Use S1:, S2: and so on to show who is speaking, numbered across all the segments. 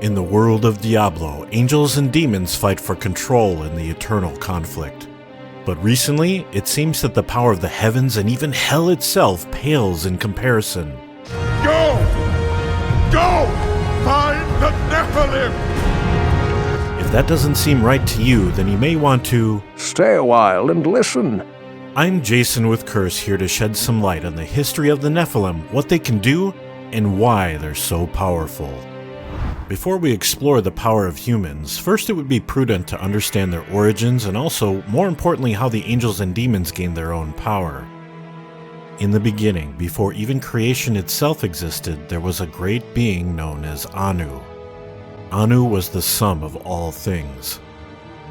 S1: In the world of Diablo, angels and demons fight for control in the eternal conflict. But recently, it seems that the power of the heavens and even hell itself pales in comparison.
S2: Go! Go! Find the Nephalem!
S1: If that doesn't seem right to you, then you may want to
S3: stay a while and listen.
S1: I'm Jason with Curse, here to shed some light on the history of the Nephalem, what they can do, and why they're so powerful. Before we explore the power of humans, first it would be prudent to understand their origins and also, more importantly, how the angels and demons gained their own power. In the beginning, before even creation itself existed, there was a great being known as Anu. Anu was the sum of all things.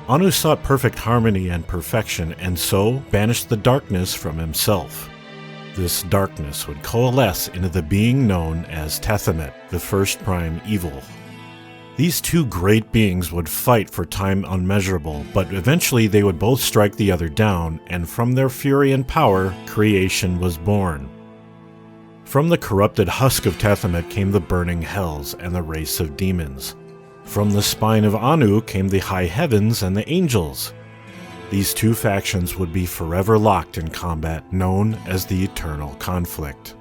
S1: Anu sought perfect harmony and perfection, and so banished the darkness from himself. This darkness would coalesce into the being known as Testament, the first prime evil. These two great beings would fight for time unmeasurable, but eventually they would both strike the other down, and from their fury and power, creation was born. From the corrupted husk of Testament came the burning hells and the race of demons. From the spine of Anu came the high heavens and the angels. These two factions would be forever locked in combat known as the eternal conflict.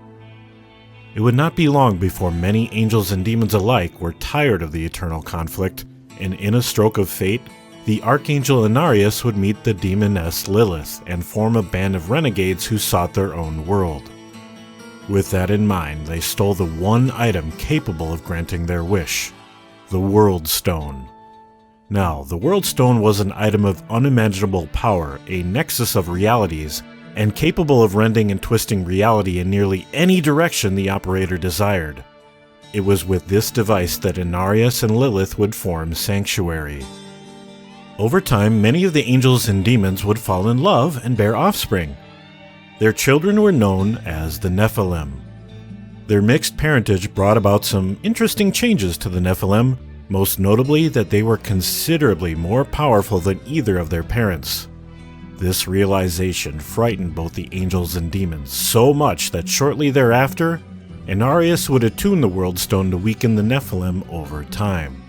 S1: It would not be long before many angels and demons alike were tired of the eternal conflict, and in a stroke of fate, the archangel Inarius would meet the demoness Lilith and form a band of renegades who sought their own world. With that in mind, they stole the one item capable of granting their wish: the World Stone. Now, the World Stone was an item of unimaginable power, a nexus of realities, and capable of rending and twisting reality in nearly any direction the operator desired. It was with this device that Inarius and Lilith would form Sanctuary. Over time, many of the angels and demons would fall in love and bear offspring. Their children were known as the Nephalem. Their mixed parentage brought about some interesting changes to the Nephalem, most notably that they were considerably more powerful than either of their parents. This realization frightened both the angels and demons so much that shortly thereafter, Inarius would attune the World Stone to weaken the Nephalem over time.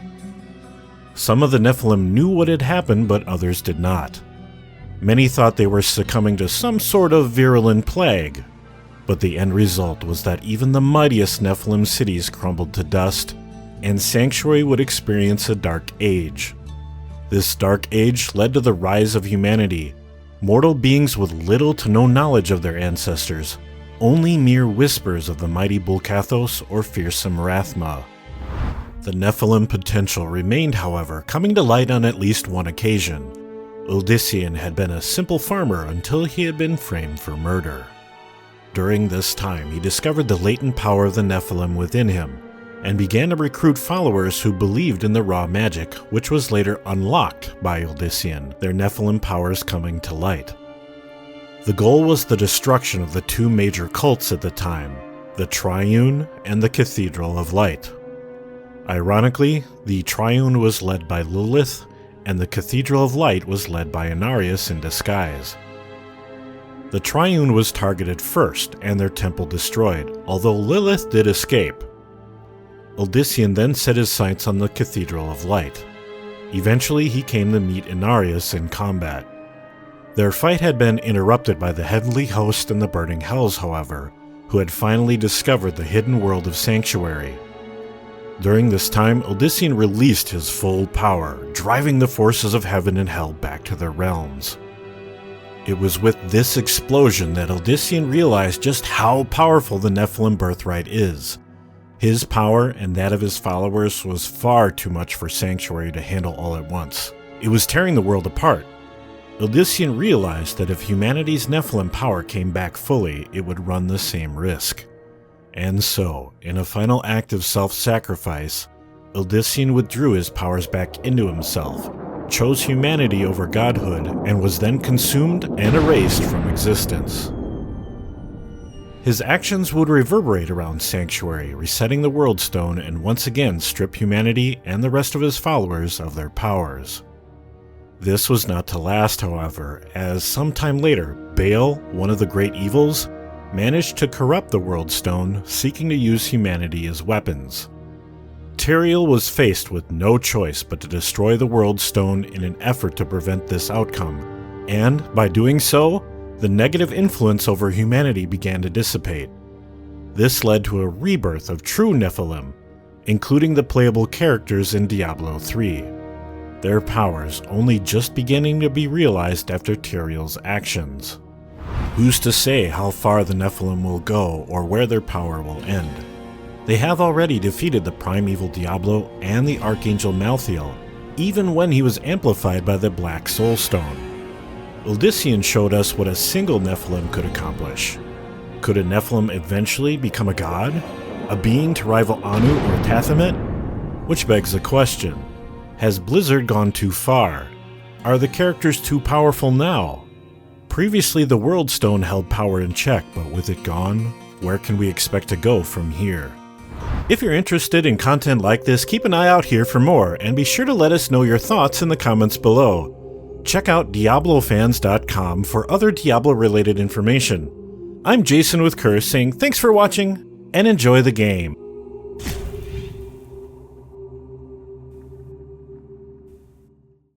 S1: Some of the Nephalem knew what had happened, but others did not. Many thought they were succumbing to some sort of virulent plague, but the end result was that even the mightiest Nephalem cities crumbled to dust, and Sanctuary would experience a dark age. This dark age led to the rise of humanity, mortal beings with little to no knowledge of their ancestors, only mere whispers of the mighty Bulkathos or fearsome Rathma. The Nephalem potential remained, however, coming to light on at least one occasion. Uldyssian had been a simple farmer until he had been framed for murder. During this time, he discovered the latent power of the Nephalem within him, and began to recruit followers who believed in the raw magic, which was later unlocked by Uldyssian, their Nephalem powers coming to light. The goal was the destruction of the two major cults at the time, the Triune and the Cathedral of Light. Ironically, the Triune was led by Lilith, and the Cathedral of Light was led by Inarius in disguise. The Triune was targeted first, and their temple destroyed, although Lilith did escape. Uldyssian then set his sights on the Cathedral of Light. Eventually, he came to meet Inarius in combat. Their fight had been interrupted by the heavenly host and the burning hells, however, who had finally discovered the hidden world of Sanctuary. During this time, Uldyssian released his full power, driving the forces of heaven and hell back to their realms. It was with this explosion that Uldyssian realized just how powerful the Nephalem birthright is. His power and that of his followers was far too much for Sanctuary to handle all at once. It was tearing the world apart. Uldyssian realized that if humanity's Nephalem power came back fully, it would run the same risk. And so, in a final act of self-sacrifice, Uldyssian withdrew his powers back into himself, chose humanity over godhood, and was then consumed and erased from existence. His actions would reverberate around Sanctuary, resetting the World Stone and once again strip humanity and the rest of his followers of their powers. This was not to last, however, as sometime later, Baal, one of the great evils, managed to corrupt the World Stone, seeking to use humanity as weapons. Tyrael was faced with no choice but to destroy the World Stone in an effort to prevent this outcome, and by doing so, the negative influence over humanity began to dissipate. This led to a rebirth of true Nephalem, including the playable characters in Diablo 3. Their powers only just beginning to be realized after Tyrael's actions. Who's to say how far the Nephalem will go or where their power will end? They have already defeated the primeval Diablo and the Archangel Malthael, even when he was amplified by the Black Soul Stone. Odyssean showed us what a single Nephalem could accomplish. Could a Nephalem eventually become a god? A being to rival Anu or Tathamet? Which begs the question, has Blizzard gone too far? Are the characters too powerful now? Previously the World Stone held power in check, but with it gone, where can we expect to go from here? If you're interested in content like this, keep an eye out here for more, and be sure to let us know your thoughts in the comments below. Check out DiabloFans.com for other Diablo-related information. I'm Jason with Curse saying thanks for watching, and enjoy the game.